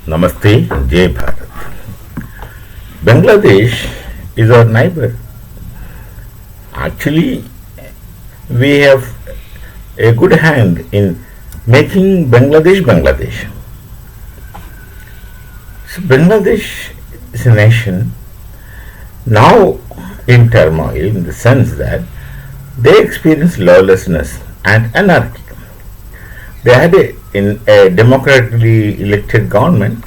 Namaste, Jai Bharat. Bangladesh is our neighbor. Actually, we have a good hand in making Bangladesh Bangladesh. So, Bangladesh is a nation now in turmoil in the sense that they experience lawlessness and anarchy. They had a democratically elected government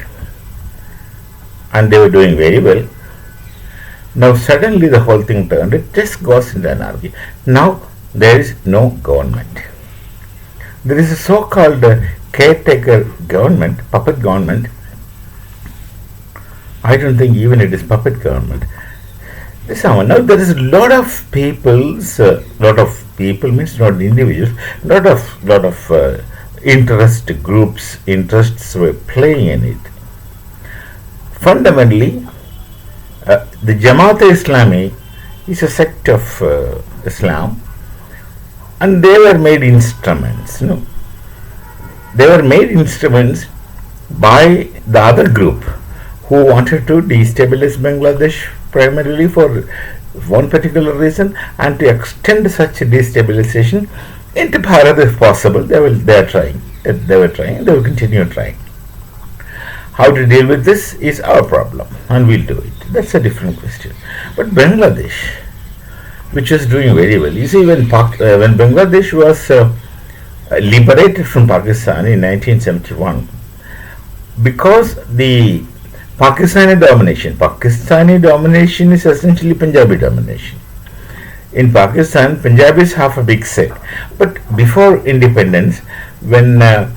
and they were doing very well. Now suddenly the whole thing turned, it just goes into anarchy. Now there is no government. There is a so-called caretaker government, puppet government. I don't think even it is puppet government. Now there is a lot of people means not individuals, lot of interests were playing in it. Fundamentally, the Jamaat-e-Islami is a sect of Islam, and they were made instruments. They were made instruments by the other group who wanted to destabilize Bangladesh primarily for one particular reason, and to extend such destabilization into Bharat if possible. They were trying. They will continue trying. How to deal with this is our problem, and we'll do it. That's a different question. But Bangladesh, which was doing very well, you see, when Bangladesh was liberated from Pakistan in 1971, because the Pakistani domination is essentially Punjabi domination. In Pakistan, Punjabis have a big say. But before independence, when the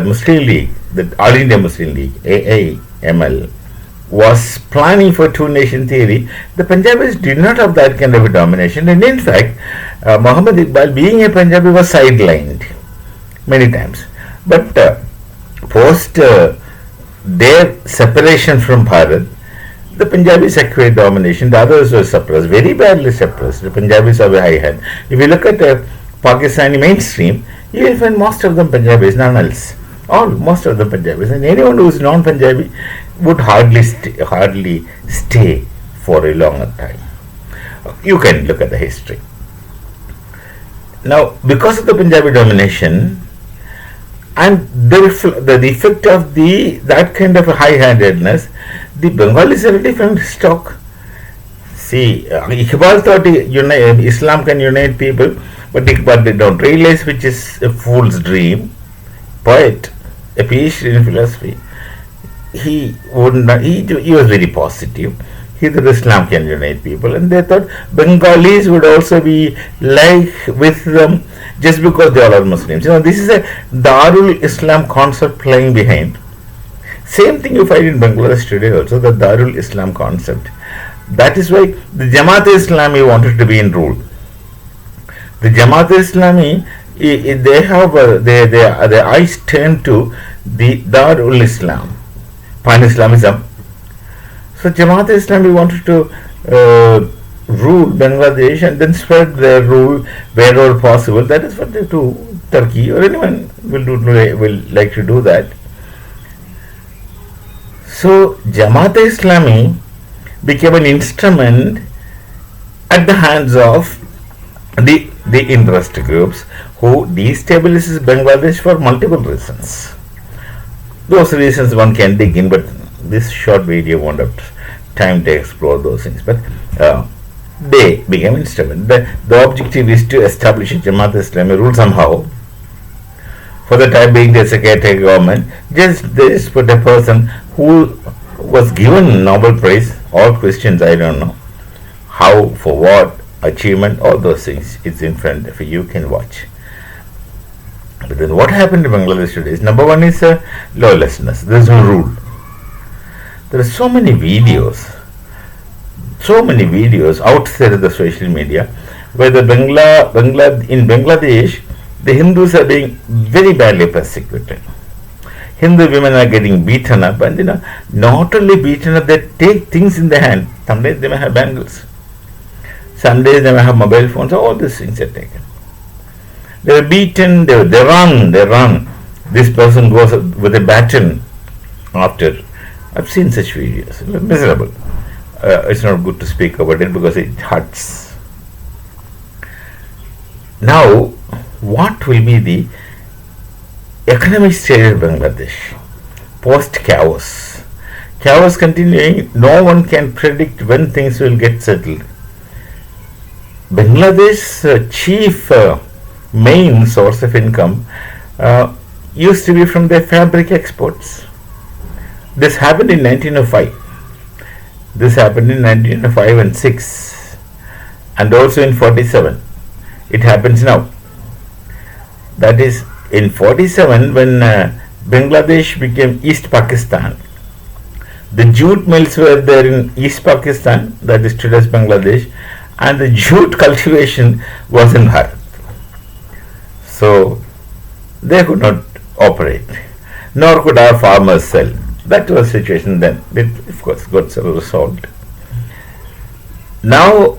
Muslim League, the All India Muslim League, AIML, was planning for two-nation theory, the Punjabis did not have that kind of a domination. And in fact, Muhammad Iqbal, being a Punjabi, was sidelined many times. But post their separation from Bharat, the Punjabis acquired domination, the others were suppressed, very badly suppressed. The Punjabis have a high hand. If you look at the Pakistani mainstream, you will find most of them Punjabis, none else. Most of them Punjabis. And anyone who is non-Punjabi would hardly stay for a longer time. You can look at the history. Now, because of the Punjabi domination, and the effect of that kind of a high-handedness, the Bengalis are a different stock. See, Iqbal thought Islam can unite people, but Iqbal they don't realize, which is a fool's dream. Poet, a PhD in philosophy, he was very positive. He thought Islam can unite people, and they thought Bengalis would also be like with them just because they all are Muslims. This is a Darul Islam concept playing behind. Same thing you find in Bangladesh today also, the Darul Islam concept. That is why the Jamaat-e-Islami wanted to be in rule. The Jamaat-e-Islami, they have their eyes turned to the Darul Islam, Pan-Islamism. So Jamaat-e-Islami wanted to rule Bangladesh and then spread their rule wherever possible. That is what they do. Turkey or anyone will like to do that. So Jamaat-e-Islami became an instrument at the hands of the interest groups who destabilizes Bangladesh for multiple reasons. Those reasons one can dig in, but this short video won't have time to explore those things. But they became instrument. The objective is to establish a Jamaat-e-Islami rule somehow. For the time being, there's a caretaker government. Just put a person who was given Nobel Prize, all Christians, I don't know how, for what, achievement, all those things. It's in front of you, you can watch. But then what happened in Bangladesh today is, number one is lawlessness. There's no rule. There are so many videos outside of the social media where in Bangladesh, the Hindus are being very badly persecuted. Hindu women are getting beaten up, and not only beaten up, they take things in their hand. Some days they may have bangles, some days they may have mobile phones. All these things are taken. They are beaten. They run. This person goes with a baton after. I've seen such videos. Miserable. It's not good to speak about it because it hurts. Now, what will be the economic state of Bangladesh post chaos? Chaos continuing, no one can predict when things will get settled. Bangladesh's chief main source of income used to be from their fabric exports. This happened in 1905. This happened in 1905 and 6, and also in 47. It happens now. That is, in 47, when Bangladesh became East Pakistan, the jute mills were there in East Pakistan, that is today's Bangladesh, and the jute cultivation was in Bharat. So they could not operate, nor could our farmers sell. That was the situation then. It, of course, got resolved. Now,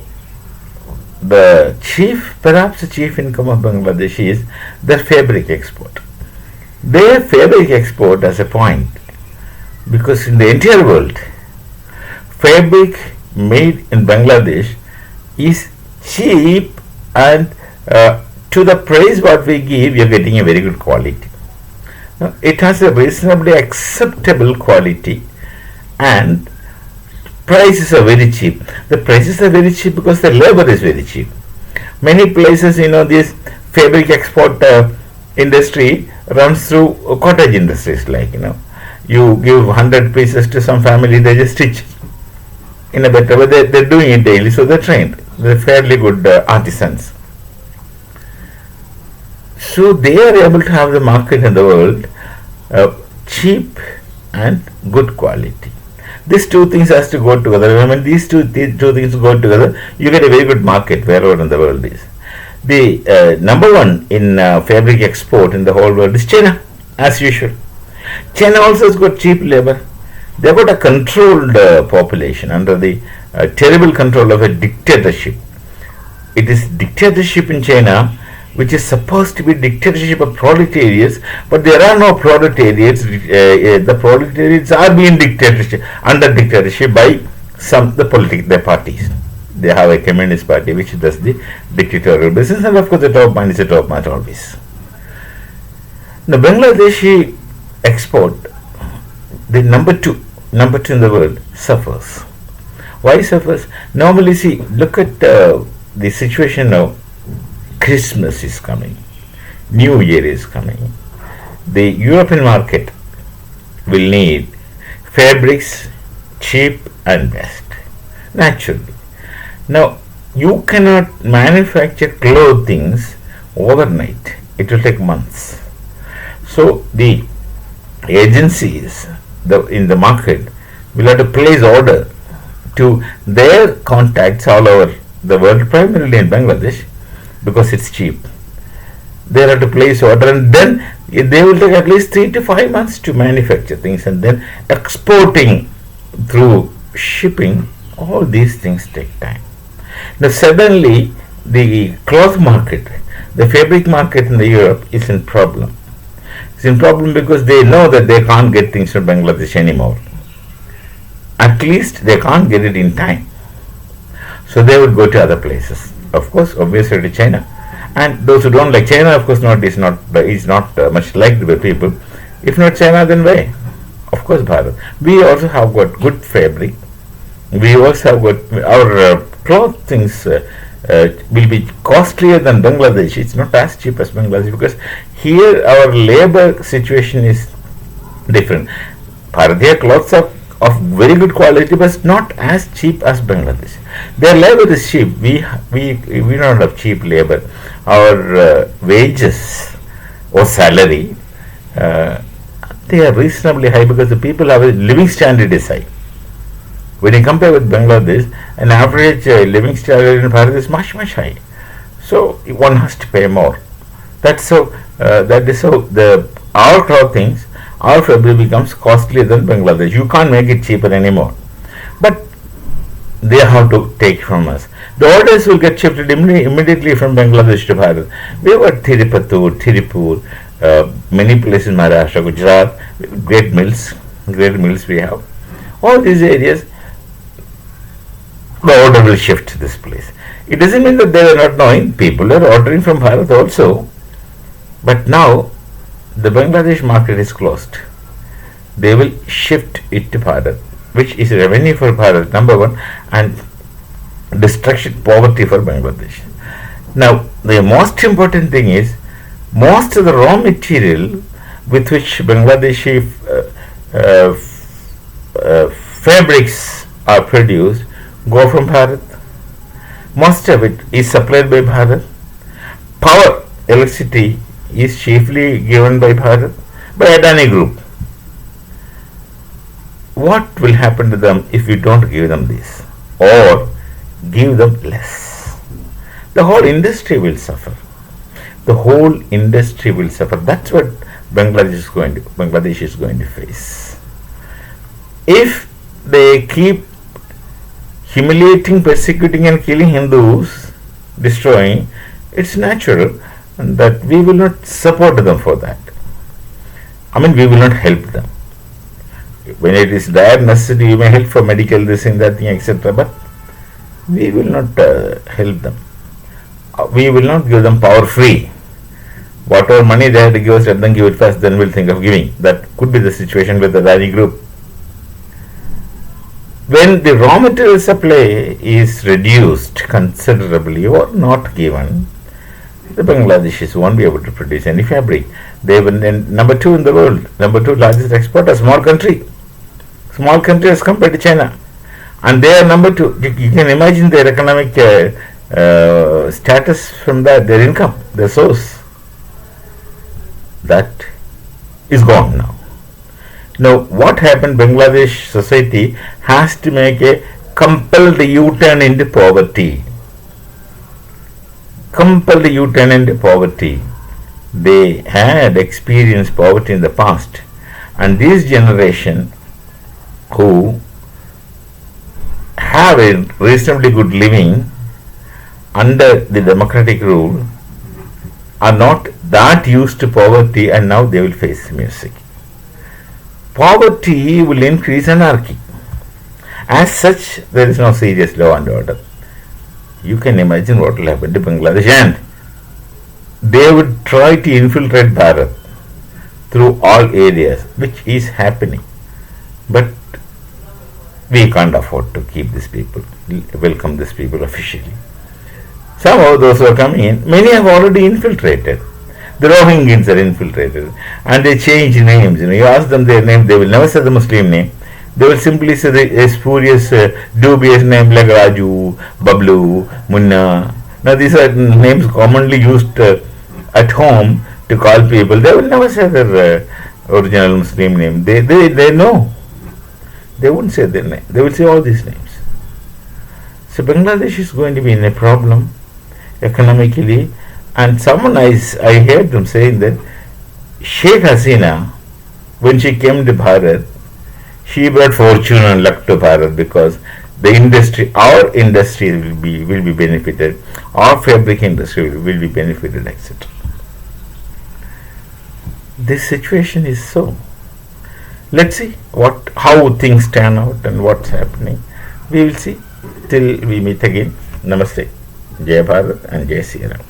perhaps the chief income of Bangladesh is their fabric export. Their fabric export has a point, because in the entire world, fabric made in Bangladesh is cheap, and to the price what we give, you are getting a very good quality. Now, it has a reasonably acceptable quality, and prices are very cheap. The prices are very cheap because the labor is very cheap. Many places, this fabric export industry runs through cottage industries, like, you give 100 pieces to some family, they just stitch in a better way. They're doing it daily, so they're trained. They're fairly good artisans. So they are able to have the market in the world cheap and good quality. These two things has to go together. When these two things go together, you get a very good market wherever in the world is. The number one in fabric export in the whole world is China, as usual. China also has got cheap labor. They've got a controlled population under the terrible control of a dictatorship. It is dictatorship in China, which is supposed to be dictatorship of proletariats, but there are no proletariats. The proletariats are being under dictatorship by the parties. They have a communist party which does the dictatorial business, and of course the top man is the top man always. The Bangladeshi export, the number two in the world, suffers. Why suffers? Normally, look at the situation now. Christmas is coming, New Year is coming. The European market will need fabrics cheap and best, naturally. Now, you cannot manufacture clothing overnight. It will take months. So the agencies in the market will have to place order to their contacts all over the world, primarily in Bangladesh, because it's cheap. They have to place order, and then they will take at least 3 to 5 months to manufacture things, and then exporting through shipping. All these things take time. Now suddenly the cloth market, the fabric market in the Europe is in problem. It's in problem because they know that they can't get things from Bangladesh anymore. At least they can't get it in time. So they would go to other places. Of course, obviously to China. And those who don't like China, of course, is not much liked by people. If not China, then where? Of course, Bharat. We also have got good fabric. We also have got our cloth things will be costlier than Bangladesh. It's not as cheap as Bangladesh because here our labor situation is different. Bharatiya clothes are of very good quality, but not as cheap as Bangladesh. Their labor is cheap. We don't have cheap labor. Our wages or salary, they are reasonably high because the people have a living standard is high. When you compare with Bangladesh, an average living standard in Bharat is much high. So one has to pay more. That is how our clothing, our fabric becomes costlier than Bangladesh. You can't make it cheaper anymore. But they have to take from us. The orders will get shifted immediately from Bangladesh to Bharat. We have got Tirupur, many places in Maharashtra, Gujarat, great mills, grade mills we have. All these areas, the order will shift to this place. It doesn't mean that they are not knowing. People are ordering from Bharat also. But now the Bangladesh market is closed. They will shift it to Bharat, which is revenue for Bharat, number one, and destruction, poverty for Bangladesh. Now, the most important thing is most of the raw material with which Bangladeshi fabrics are produced go from Bharat. Most of it is supplied by Bharat. Power, electricity is chiefly given by Bharat, by Adani Group. What will happen to them if we don't give them this or give them less? The whole industry will suffer. The whole industry will suffer. That's what Bangladesh is going to face. If they keep humiliating, persecuting and killing Hindus, destroying, it's natural that we will not support them for that. I mean, we will not help them. When it is dire necessity, we may help for medical, this and that thing, etc. But we will not help them. We will not give them power free. Whatever money they have to give us, let them give it first, then we'll think of giving. That could be the situation with the Adani Group. When the raw material supply is reduced considerably or not given, the Bangladeshis won't be able to produce any fabric. They will number 2 in the world, number 2 largest exporter, small country as compared to China, and they are number 2. You can imagine their economic status from that, their income, their source. That is gone now. Now, what happened? Bangladesh society has to make a compelled U-turn into poverty. Compelled U-turn into poverty. They had experienced poverty in the past, and this generation who have a reasonably good living under the democratic rule are not that used to poverty, and now they will face music. Poverty will increase anarchy. As such, there is no serious law and order. You can imagine what will happen to Bangladesh, and they would try to infiltrate Bharat through all areas, which is happening. But we can't afford to keep these people, welcome these people officially. Somehow those who are coming in, many have already infiltrated. The Rohingyans are infiltrated, and they change names. You ask them their name, they will never say the Muslim name. They will simply say the spurious, dubious name like Raju, Bablu, Munna. Now these are names commonly used at home to call people. They will never say their original Muslim name. They know. They won't say their name. They will say all these names. So Bangladesh is going to be in a problem economically. And someone, I heard them saying that Sheikh Hasina, when she came to Bharat, she brought fortune and luck to Bharat, because the industry, our industry will be benefited, our fabric industry will be benefited, etc. This situation is so. Let's see how things turn out and what's happening. We will see till we meet again. Namaste. Jai Bharat and Jai Sri Ram.